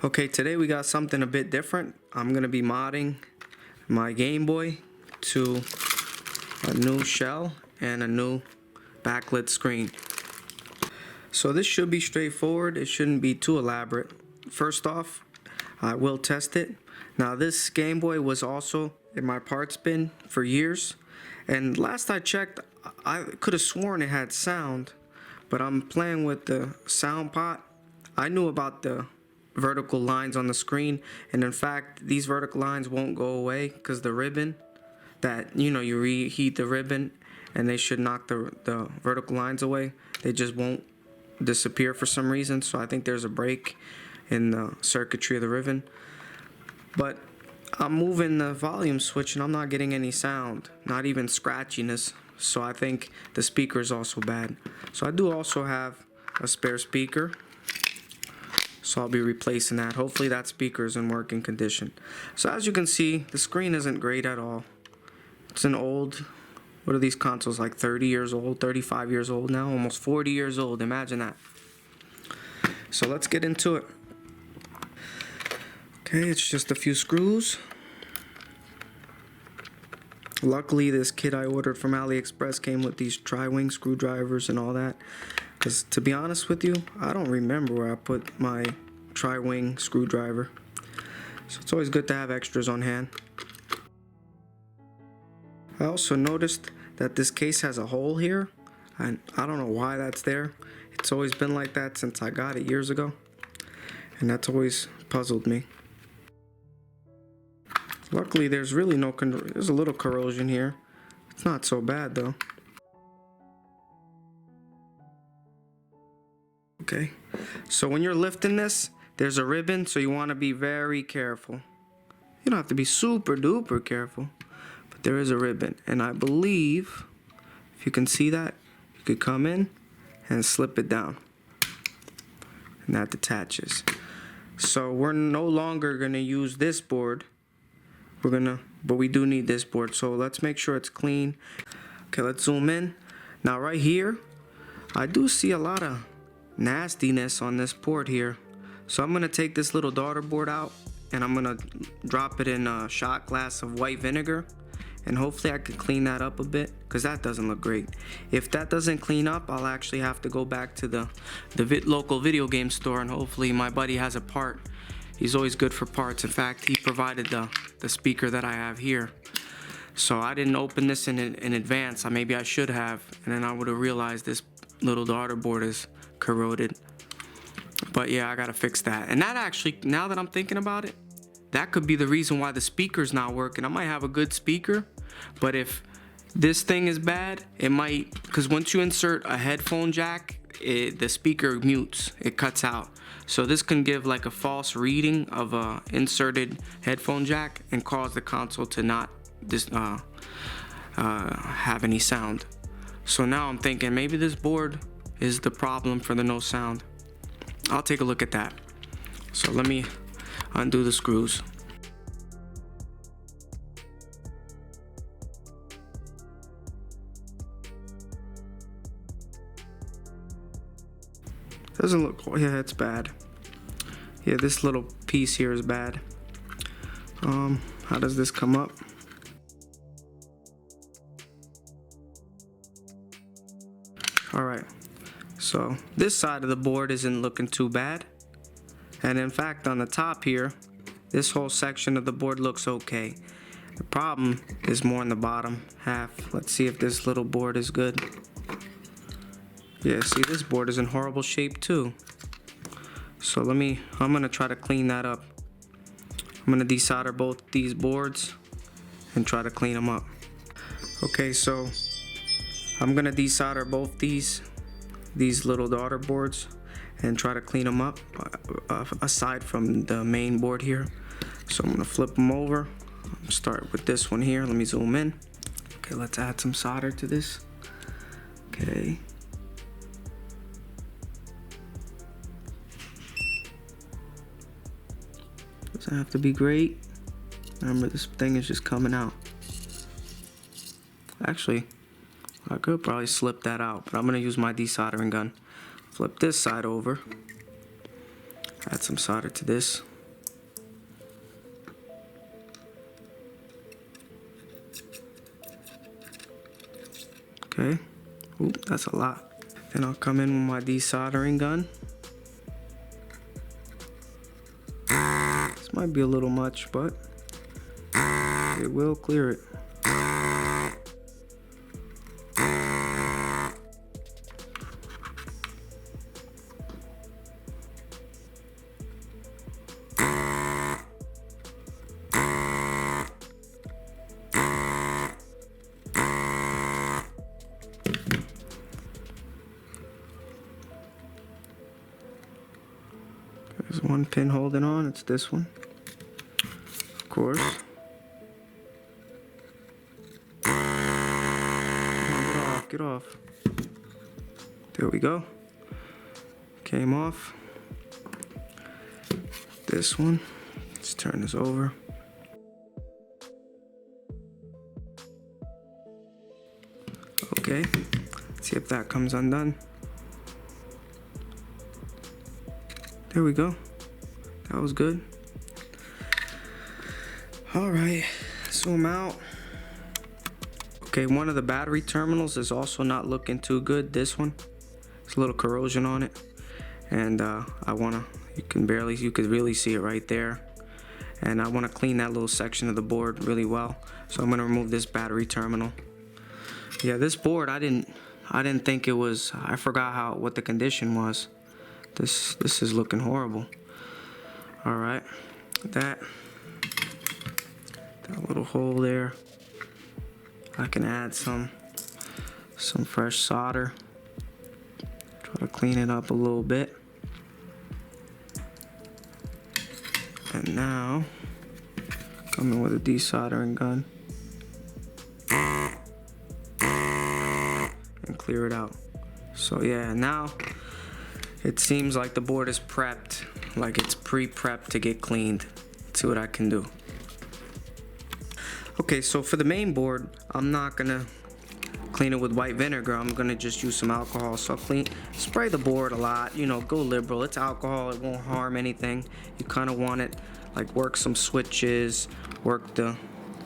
Okay, today we got something a bit different. I'm gonna be modding my Game Boy to a new shell and a new backlit screen. So this should be straightforward. It shouldn't be too elaborate. First off, I will test it. Now this Game Boy was also in my parts bin for years, and last I checked I could have sworn it had sound, but I'm playing with the sound pot. I knew about the vertical lines on the screen, and in fact these vertical lines won't go away because the ribbon that, you reheat the ribbon and they should knock the vertical lines away. They just won't disappear for some reason, so I think there's a break in the circuitry of the ribbon. But I'm moving the volume switch and I'm not getting any sound, not even scratchiness, so I think the speaker is also bad. So I do also have a spare speaker, so I'll be replacing that. Hopefully that speaker is in working condition. So as you can see, the screen isn't great at all. It's an old, what are these consoles, like 30 years old, 35 years old now, almost 40 years old, imagine that. So let's get into it. Okay, it's just a few screws. Luckily this kit I ordered from AliExpress came with these tri-wing screwdrivers and all that. Because to be honest with you, I don't remember where I put my tri-wing screwdriver. So it's always good to have extras on hand. I also noticed that this case has a hole here, and I don't know why that's there. It's always been like that since I got it years ago, and that's always puzzled me. Luckily there's really no there's a little corrosion here. It's not so bad though. Okay, so when you're lifting this, there's a ribbon, so you want to be very careful. You don't have to be super duper careful, but there is a ribbon, and I believe if you can see that, you could come in and slip it down, and that detaches. So we're no longer gonna use this board. But we do need this board, so let's make sure it's clean. Okay, let's zoom in. Now right here, I do see a lot of nastiness on this port here. So I'm gonna take this little daughter board out and I'm gonna drop it in a shot glass of white vinegar, and hopefully I can clean that up a bit, because that doesn't look great. If that doesn't clean up, I'll actually have to go back to the local video game store, and hopefully my buddy has a part. He's always good for parts. In fact, he provided the speaker that I have here. So I didn't open this in advance. Maybe I should have, and then I would have realized this little daughter board is corroded. But yeah, I gotta fix that. And that actually, now that I'm thinking about it, that could be the reason why the speaker's not working. I might have a good speaker, but if this thing is bad, it might, because once you insert a headphone jack, the speaker mutes, it cuts out. So this can give like a false reading of a inserted headphone jack and cause the console to not have any sound. So now I'm thinking maybe this board is the problem for the no sound. I'll take a look at that. So let me undo the screws. Doesn't look, yeah, it's bad. Yeah, this little piece here is bad. How does this come up? Alright, so this side of the board isn't looking too bad. And in fact, on the top here, this whole section of the board looks okay. The problem is more in the bottom half. Let's see if this little board is good. Yeah, see, this board is in horrible shape too. So I'm gonna try to clean that up. I'm gonna desolder both these boards and try to clean them up. Okay, so I'm gonna desolder both these little daughter boards and try to clean them up aside from the main board here. So I'm gonna flip them over. Start with this one here. Let me zoom in. Okay, let's add some solder to this. Okay. Doesn't have to be great. Remember, this thing is just coming out. Actually, I could probably slip that out, but I'm gonna use my desoldering gun. Flip this side over. Add some solder to this. Okay. Oop, that's a lot. Then I'll come in with my desoldering gun. This might be a little much, but it will clear it. There's one pin holding on, it's this one. Of course. Get off. There we go. Came off. This one. Let's turn this over. Okay. Let's see if that comes undone. There we go. That was good. Alright, zoom out. Okay, one of the battery terminals is also not looking too good. This one, there's a little corrosion on it, and you could really see it right there. And I wanna clean that little section of the board really well. So I'm gonna remove this battery terminal. Yeah, this board, I didn't think it was. I forgot what the condition was. This is looking horrible. All right, that little hole there. I can add some fresh solder. Try to clean it up a little bit. And now, come in with a desoldering gun and clear it out. So yeah, now it seems like the board is prepped, like it's pre-prepped to get cleaned. Let's see what I can do. Okay, so for the main board, I'm not gonna clean it with white vinegar. I'm gonna just use some alcohol. So I'll spray the board a lot, you know, go liberal. It's alcohol, it won't harm anything. You kind of want it, like work some switches, work the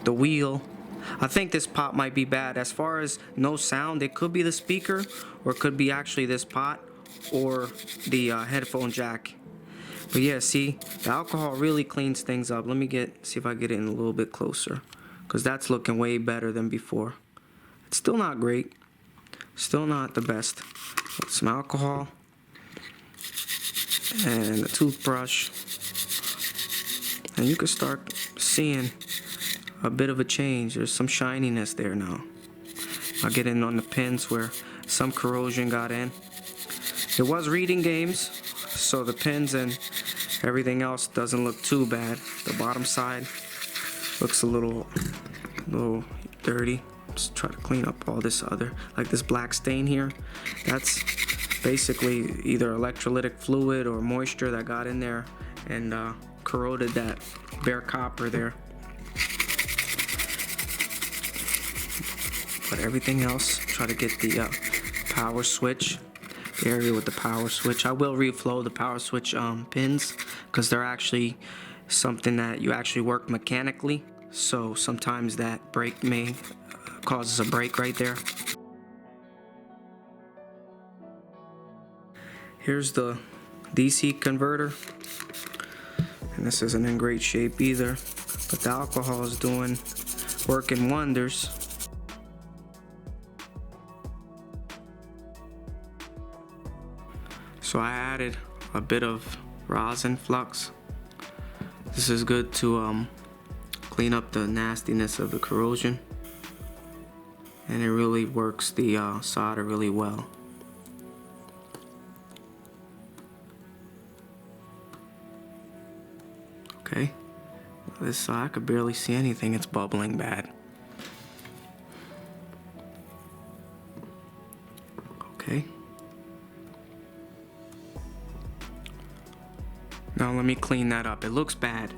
wheel. I think this pot might be bad. As far as no sound, it could be the speaker, or it could be actually this pot, or the headphone jack. But yeah, see, the alcohol really cleans things up. Let me see if I get it in a little bit closer, because that's looking way better than before. It's still not great, still not the best. Some alcohol and a toothbrush, and you can start seeing a bit of a change. There's some shininess there now. I'll get in on the pins where some corrosion got in. It was reading games, so the pins and everything else doesn't look too bad. The bottom side looks a little dirty. Just try to clean up all this like this black stain here. That's basically either electrolytic fluid or moisture that got in there and corroded that bare copper there. But everything else, try to get the power switch, the area with the power switch. I will reflow the power switch pins, because they're actually something that you actually work mechanically. So sometimes that break may causes a break right there. Here's the DC converter, and this isn't in great shape either, but the alcohol is working wonders. So I added a bit of rosin flux. This is good to clean up the nastiness of the corrosion, and it really works the solder really well. Okay, this side I could barely see anything. It's bubbling bad. Okay. Now let me clean that up. It looks bad.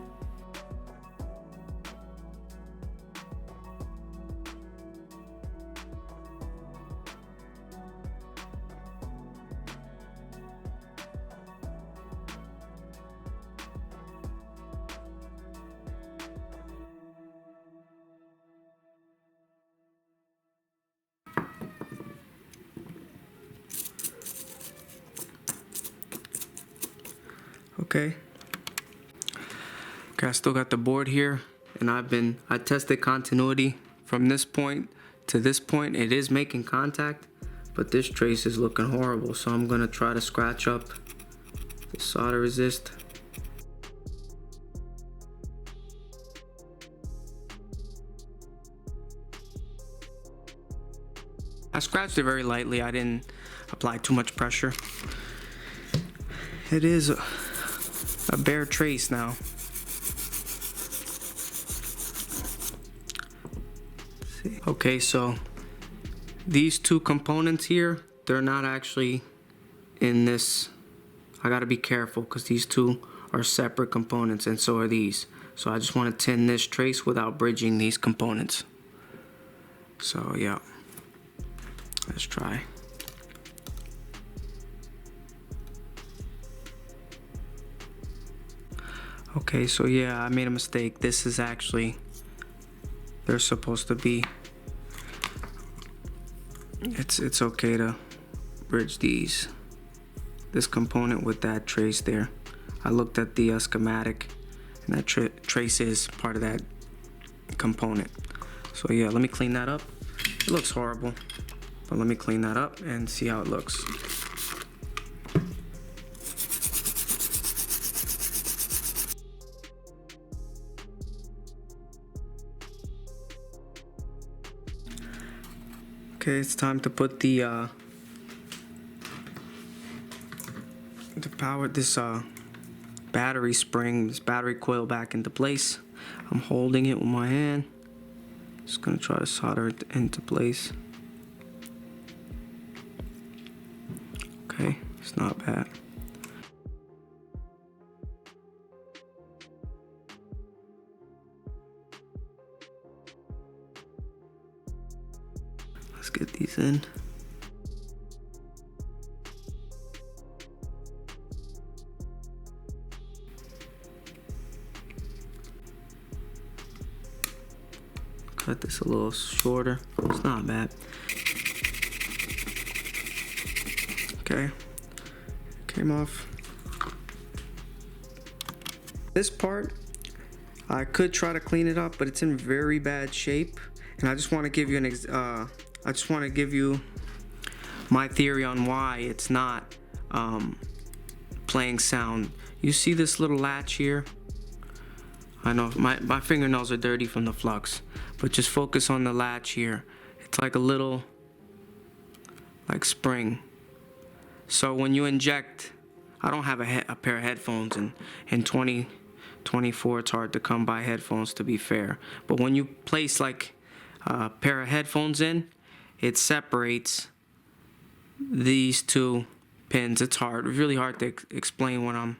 Okay. Okay, I still got the board here, and I tested continuity from this point to this point. It is making contact, but this trace is looking horrible, so I'm gonna try to scratch up the solder resist. I scratched it very lightly. I didn't apply too much pressure. It is a bare trace now. Okay, so these two components here, they're not actually in this. I gotta be careful because these two are separate components, and so are these. So I just want to tin this trace without bridging these components. So yeah, let's try. Okay, so yeah, I made a mistake. This is actually, they're supposed to be, it's okay to bridge this component with that trace there. I looked at the schematic, and that trace is part of that component. So yeah, let me clean that up. It looks horrible, but let me clean that up and see how it looks. Okay, it's time to put the power, this battery spring, this battery coil back into place. I'm holding it with my hand. Just gonna try to solder it into place. Okay, it's not bad. Let's get these in. Cut this a little shorter. It's not bad. Okay, came off. This part, I could try to clean it up, but it's in very bad shape. And I just want to give you my theory on why it's not playing sound. You see this little latch here? I know my fingernails are dirty from the flux, but just focus on the latch here. It's like a little spring. So when you inject, I don't have a pair of headphones, and in 2024 it's hard to come by headphones, to be fair. But when you place like a pair of headphones in, it separates these two pins. It's really hard to explain what I'm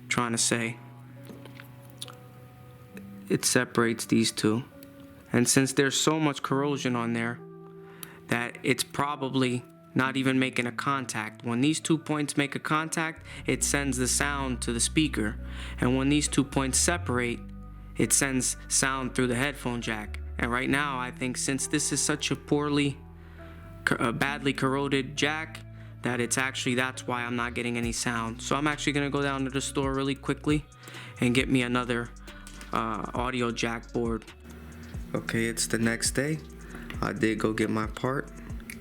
trying to say. It separates these two, and since there's so much corrosion on there that it's probably not even making a contact. When these 2 points make a contact, it sends the sound to the speaker, and when these 2 points separate, it sends sound through the headphone jack. And right now, I think since this is such a badly corroded jack, that that's why I'm not getting any sound. So I'm actually gonna go down to the store really quickly and get me another audio jack board. Okay, it's the next day. I did go get my part.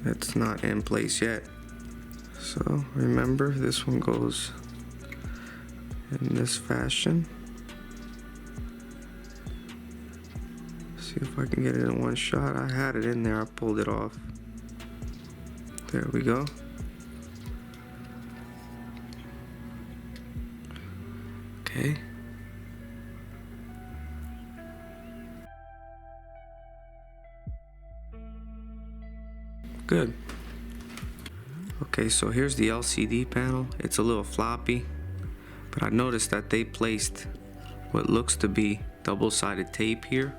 It's not in place yet. So remember, this one goes in this fashion. See if I can get it in one shot. I had it in there, I pulled it off. There we go. Okay. Good. Okay, so here's the LCD panel. It's a little floppy, but I noticed that they placed what looks to be double-sided tape here.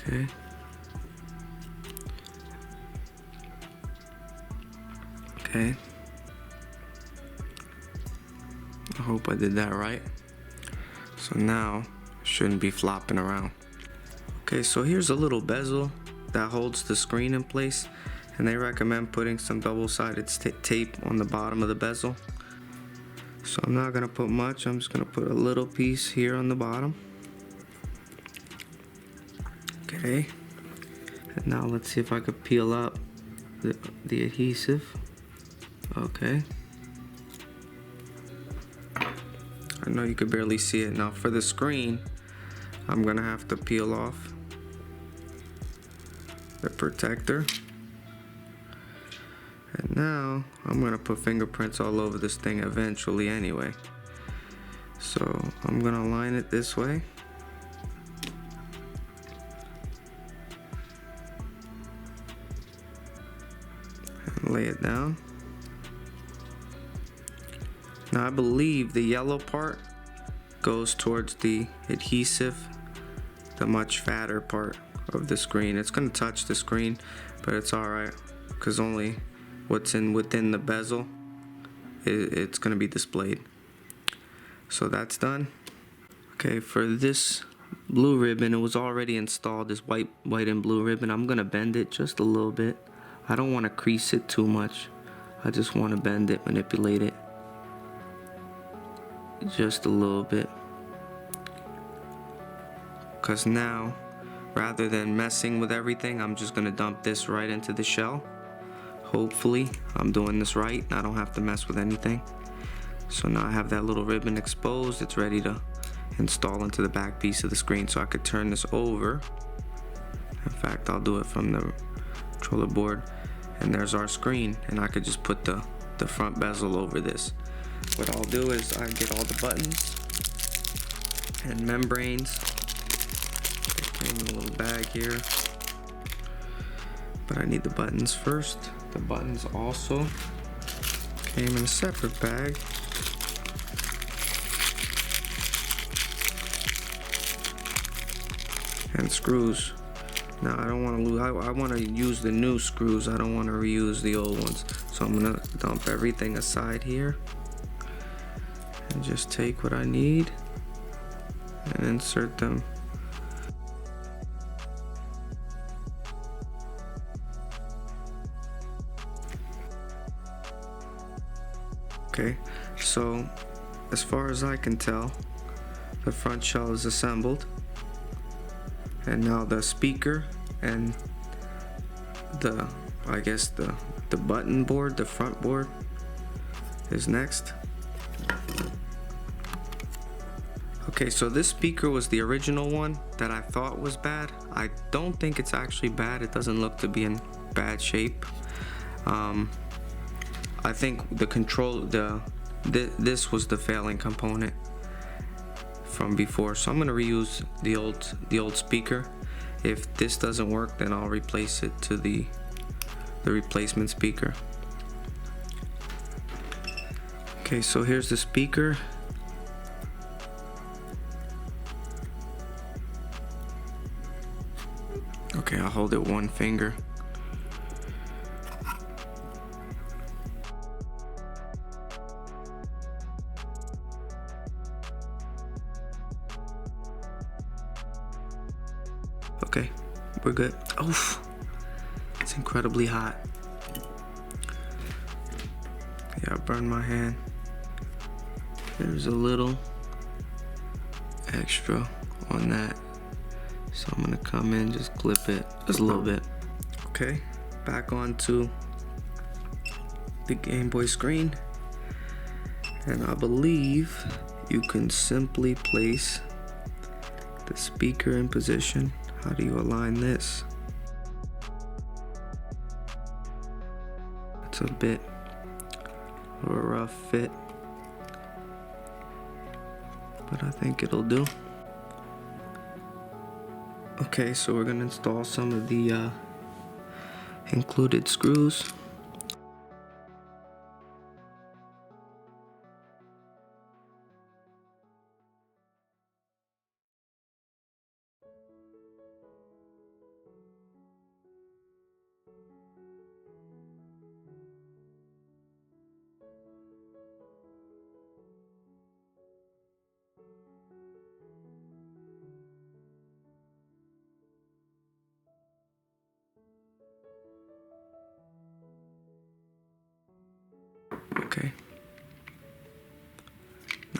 Okay. Okay. I hope I did that right. So now, it shouldn't be flopping around. Okay, so here's a little bezel that holds the screen in place, and they recommend putting some double-sided tape on the bottom of the bezel. So I'm not gonna put much, I'm just gonna put a little piece here on the bottom. Okay, and now let's see if I could peel up the adhesive. Okay, I know you could barely see it. Now for the screen, I'm gonna have to peel off the protector. And now I'm gonna put fingerprints all over this thing eventually anyway. So I'm gonna line it this way. And lay it down. Now I believe the yellow part goes towards the adhesive, the much fatter part of the screen. It's gonna touch the screen, but it's alright, because only what's within the bezel, it's gonna be displayed. So that's done. Okay, for this blue ribbon, it was already installed, this white and blue ribbon. I'm gonna bend it just a little bit. I don't wanna crease it too much. I just wanna bend it, manipulate it. Just a little bit. Because now, rather than messing with everything, I'm just gonna dump this right into the shell. Hopefully, I'm doing this right and I don't have to mess with anything. So now I have that little ribbon exposed. It's ready to install into the back piece of the screen. So I could turn this over. In fact, I'll do it from the controller board. And there's our screen. And I could just put the front bezel over this. What I'll do is I get all the buttons and membranes. They came in a little bag here. But I need the buttons first. The buttons also came in a separate bag. And screws. Now I don't want to lose, I want to use the new screws. I don't want to reuse the old ones. So I'm going to dump everything aside here. And just take what I need and insert them. Okay, so as far as I can tell, the front shell is assembled. And now the speaker and I guess the button board, the front board, is next. Okay, so this speaker was the original one that I thought was bad. I don't think it's actually bad. It doesn't look to be in bad shape. I think the control, this was the failing component from before. So I'm gonna reuse the old speaker. If this doesn't work, then I'll replace it to the replacement speaker. Okay, so here's the speaker. Okay, I'll hold it one finger. Okay, we're good. Oof, it's incredibly hot. Yeah, I burned my hand. There's a little extra on that. So I'm gonna come in, just clip it just a little bit. Okay, back onto the Gameboy screen. And I believe you can simply place the speaker in position. How do you align this? It's a bit of a rough fit, but I think it'll do. Okay, so we're gonna install some of the included screws.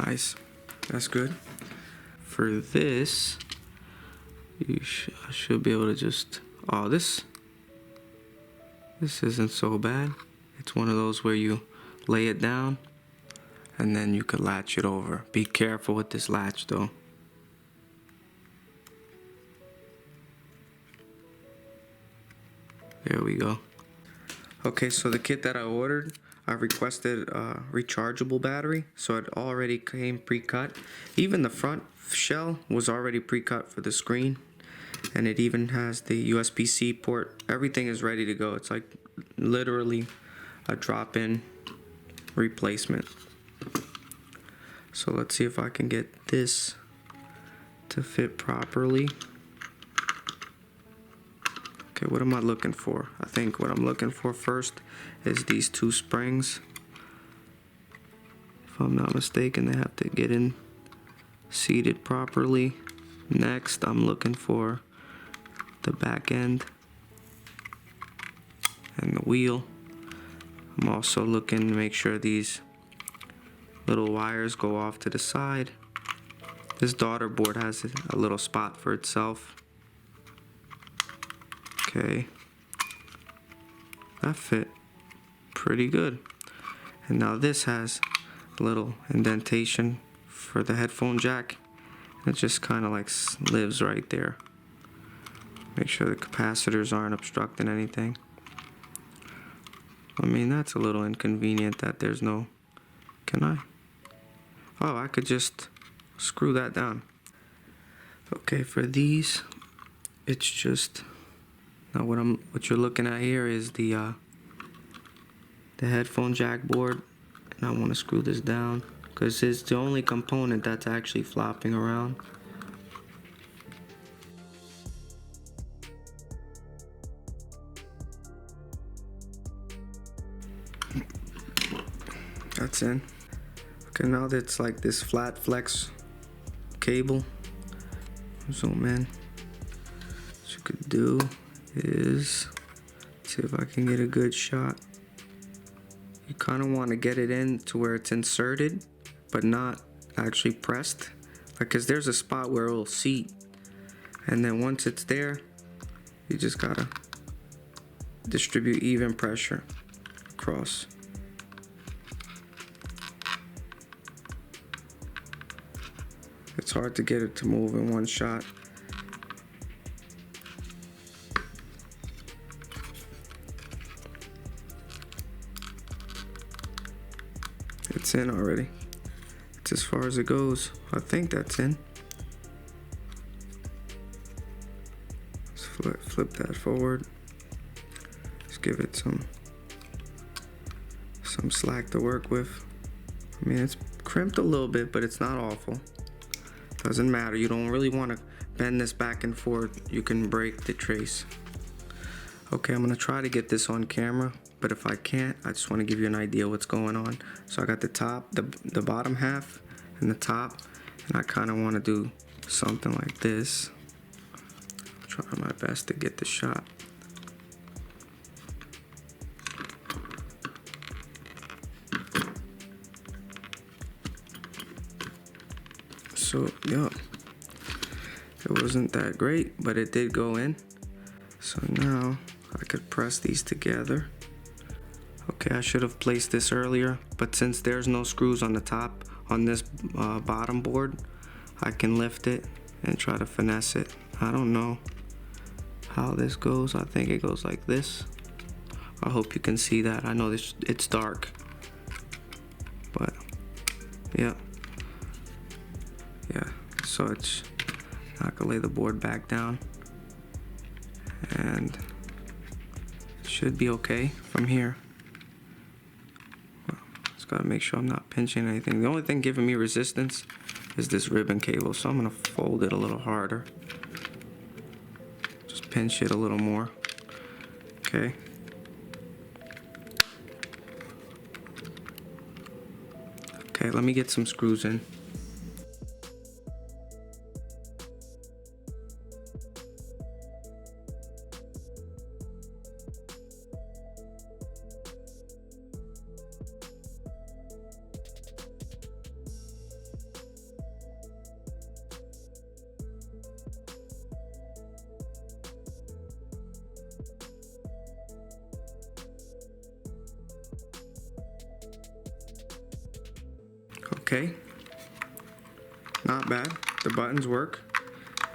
Nice. That's good. For this, I should be able to just... Oh, this isn't so bad. It's one of those where you lay it down and then you could latch it over. Be careful with this latch though. There we go. Okay, so the kit that I ordered, I requested a rechargeable battery, so it already came pre-cut. Even the front shell was already pre-cut for the screen, and it even has the USB-C port. Everything is ready to go. It's like literally a drop-in replacement. So let's see if I can get this to fit properly. Okay, what am I looking for? I think what I'm looking for first is these two springs. If I'm not mistaken, they have to get in seated properly. Next, I'm looking for the back end and the wheel. I'm also looking to make sure these little wires go off to the side. This daughter board has a little spot for itself. Okay, that fit pretty good. And now this has a little indentation for the headphone jack. It just kind of like lives right there. Make sure the capacitors aren't obstructing anything. I mean, that's a little inconvenient that there's no... Can I? Oh, I could just screw that down. Okay, for these, it's just... Now what you're looking at here is the headphone jack board, and I want to screw this down because it's the only component that's actually flopping around. That's in. Okay, now that's like this flat flex cable. Zoom in. What you could do is see if I can get a good shot. You kind of want to get it in to where it's inserted but not actually pressed, like, because there's a spot where it will seat, and then once it's there you just gotta distribute even pressure across. It's hard to get it to move in one shot. It's in already. It's as far as it goes. I think that's in. Let's flip that forward. Just give it some slack to work with. I mean, it's crimped a little bit, but it's not awful. Doesn't matter. You don't really want to bend this back and forth. You can break the trace. Okay, I'm gonna try to get this on camera, but if I can't, I just want to give you an idea what's going on. So I got the top, the bottom half, and the top, and I kind of want to do something like this. I'll try my best to get the shot. So yeah, it wasn't that great, but it did go in. So now I could press these together. Okay, I should have placed this earlier, but since there's no screws on the top on this bottom board, I can lift it and try to finesse it. I don't know how this goes. I think it goes like this. I hope you can see that. I know it's dark, but yeah. So it's, I can lay the board back down and it should be okay from here. Just gotta make sure I'm not pinching anything. The only thing giving me resistance is this ribbon cable, so I'm gonna fold it a little harder. Just pinch it a little more. Okay. Okay, let me get some screws in. Okay, not bad. The buttons work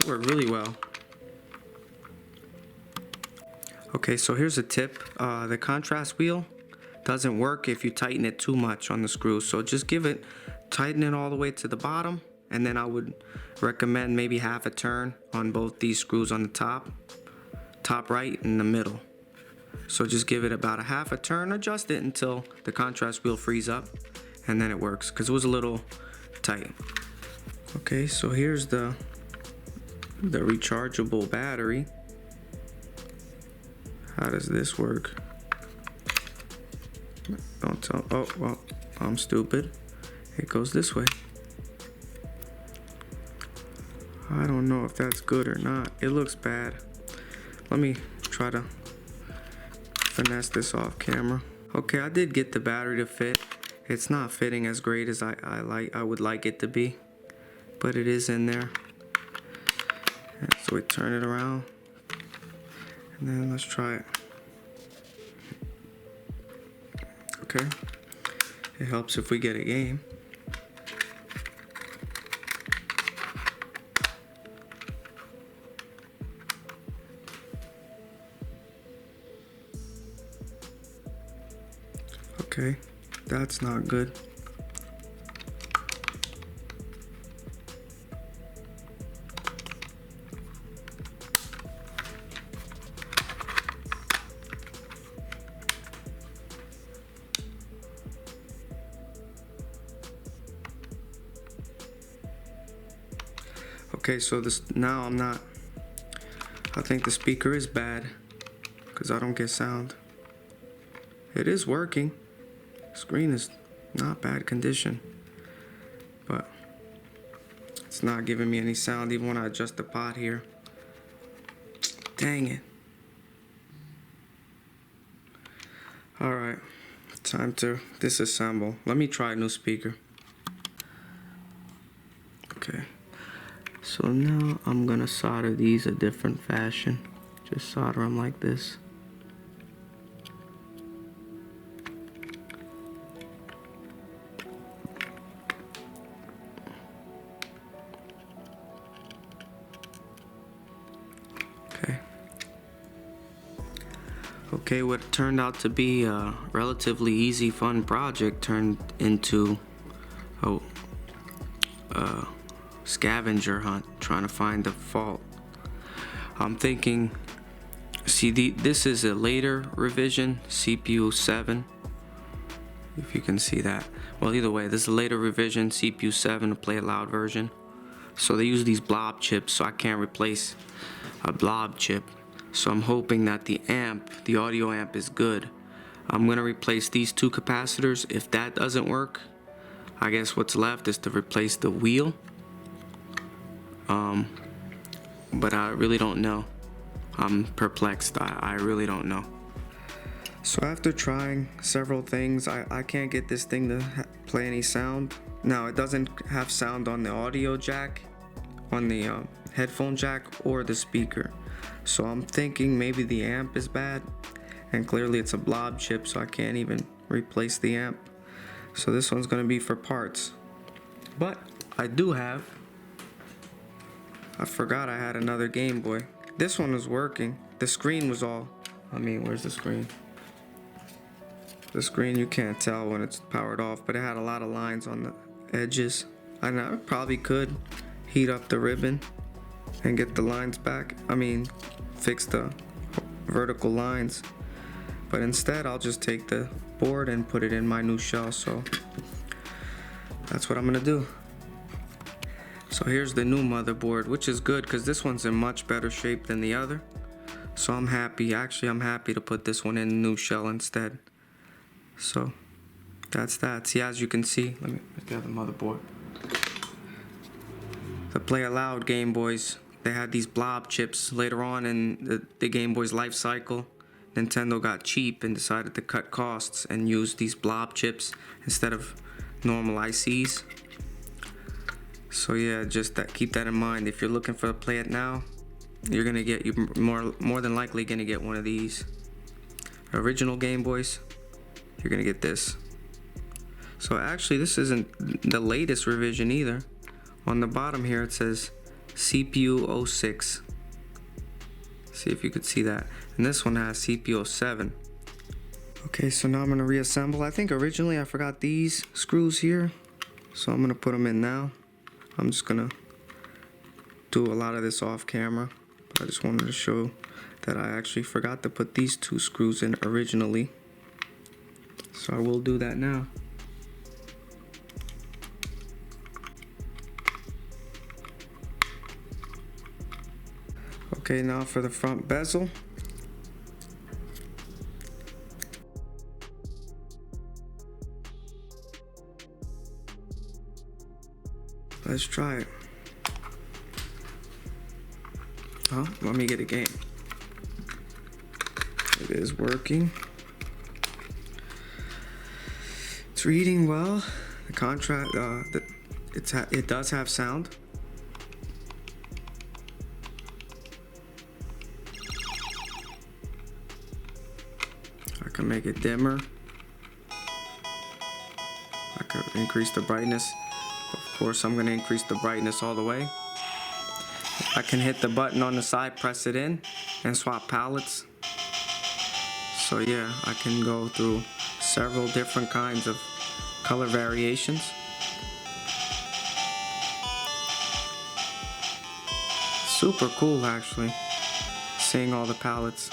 really well. Okay, so here's a tip. The contrast wheel doesn't work if you tighten it too much on the screw. So just tighten it all the way to the bottom, and then I would recommend maybe half a turn on both these screws on the top right and the middle. So just give it about a half a turn, adjust it until the contrast wheel frees up, and then it works, because it was a little tight. Okay, so here's the rechargeable battery. How does this work? Don't tell. Oh, well, I'm stupid. It goes this way. I don't know if that's good or not. It looks bad. Let me try to finesse this off camera. Okay, I did get the battery to fit. It's not fitting as great as I would like it to be, but it is in there. And so we turn it around, and then let's try it. Okay, it helps if we get a game. Okay, that's not good. Okay, so I think the speaker is bad because I don't get sound. It is working. Screen is not bad condition, but it's not giving me any sound even when I adjust the pot here. Dang it. Alright, time to disassemble. Let me try a new speaker. Okay, so now I'm gonna solder these a different fashion. Just solder them like this. Okay, what turned out to be a relatively easy, fun project turned into a scavenger hunt, trying to find the fault. I'm thinking, this is a later revision, CPU 7, if you can see that. Well, either way, this is a later revision, CPU 7, to play a loud version. So they use these blob chips, so I can't replace a blob chip. So I'm hoping that the audio amp is good. I'm gonna replace these two capacitors. If that doesn't work, I guess what's left is to replace the wheel. But I really don't know. I'm perplexed. I really don't know. So after trying several things, I can't get this thing to play any sound. Now, it doesn't have sound on the audio jack, on the headphone jack, or the speaker. So I'm thinking maybe the amp is bad, and clearly it's a blob chip, so I can't even replace the amp. So this one's gonna be for parts. But I forgot I had another Game Boy. This one was working. The screen was where's the screen? The screen, you can't tell when it's powered off, but it had a lot of lines on the edges. I probably could heat up the ribbon and get the lines back. Fix the vertical lines. But instead, I'll just take the board and put it in my new shell. So that's what I'm gonna do. So here's the new motherboard, which is good because this one's in much better shape than the other. So I'm happy. Actually, I'm happy to put this one in the new shell instead. So that's that. See, as you can see, let me get the motherboard. To play a loud Game Boys, they had these blob chips. Later on in the Game Boy's life cycle, Nintendo got cheap and decided to cut costs and use these blob chips instead of normal ICs. So yeah, just keep that in mind. If you're looking for Play It Now, you're more than likely gonna get one of these original Game Boys. You're gonna get this. So actually this isn't the latest revision either. On the bottom here it says CPU 06. See if you could see that. And this one has CPU 07. Okay, so now I'm gonna reassemble. I think originally I forgot these screws here, so I'm gonna put them in now. I'm just gonna do a lot of this off camera. I just wanted to show that I actually forgot to put these two screws in originally. So I will do that now. Okay, now for the front bezel. Let's try it. Oh, let me get a game. It is working. It's reading well. The contrast, it does have sound. I can make it dimmer. I could increase the brightness. Of course, I'm going to increase the brightness all the way. I can hit the button on the side, press it in, and swap palettes. So yeah, I can go through several different kinds of color variations. Super cool actually, seeing all the palettes.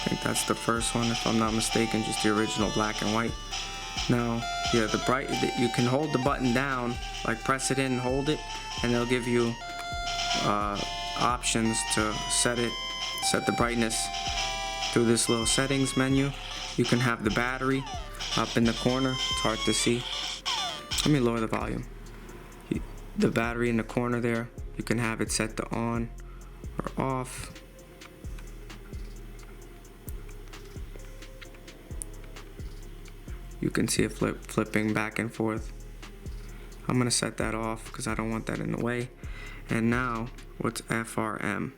I think that's the first one, if I'm not mistaken, just the original black and white. Now, yeah, you can hold the button down, like press it in and hold it, and they'll give you options to set the brightness through this little settings menu. You can have the battery up in the corner. It's hard to see. Let me lower the volume. The battery in the corner there, you can have it set to on or off. You can see it flipping back and forth. I'm gonna set that off because I don't want that in the way. And now, what's FRM?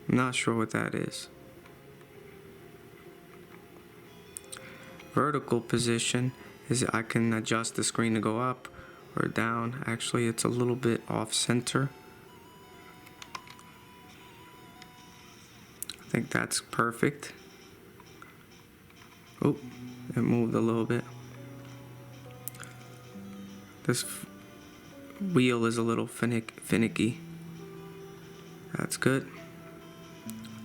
I'm not sure what that is. Vertical position is I can adjust the screen to go up or down. Actually, it's a little bit off center. I think that's perfect. Oh, it moved a little bit. This wheel is a little finicky. That's good.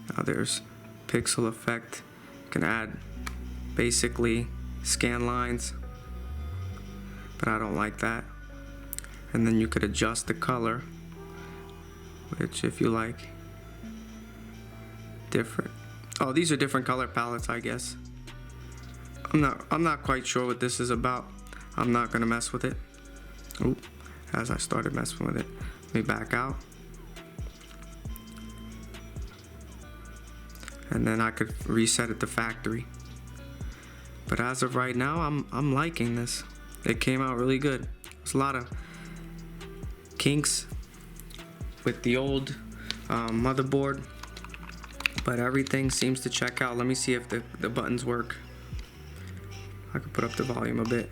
Now there's pixel effect. You can add basically scan lines, but I don't like that. And then you could adjust the color, which if you like, different. Oh, these are different color palettes, I guess. I'm not quite sure what this is about. I'm not gonna mess with it. Oop, as I started messing with it. Let me back out. And then I could reset it to factory. But as of right now, I'm liking this. It came out really good. There's a lot of kinks with the old motherboard, but everything seems to check out. Let me see if the buttons work. I can put up the volume a bit.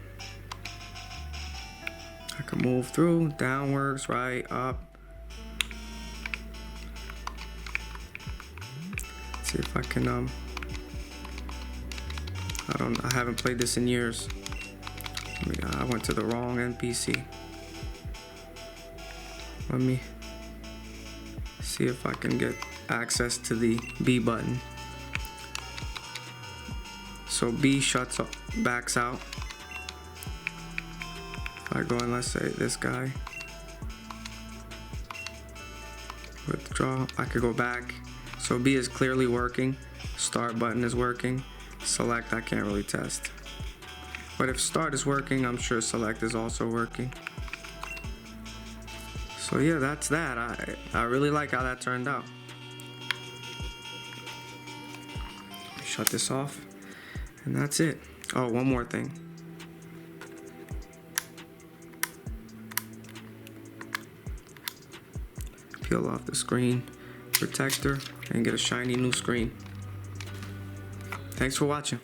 I can move through, downwards, right, up. Let's see if I can, I haven't played this in years. I went to the wrong NPC. Let me see if I can get access to the B button. So B shuts up, backs out. If I go and let's say this guy, withdraw, I could go back. So B is clearly working. Start button is working. Select, I can't really test. But if start is working, I'm sure select is also working. So yeah, that's that. I really like how that turned out. Shut this off. And that's it. Oh, one more thing. Peel off the screen. protector and get a shiny new screen. Thanks for watching.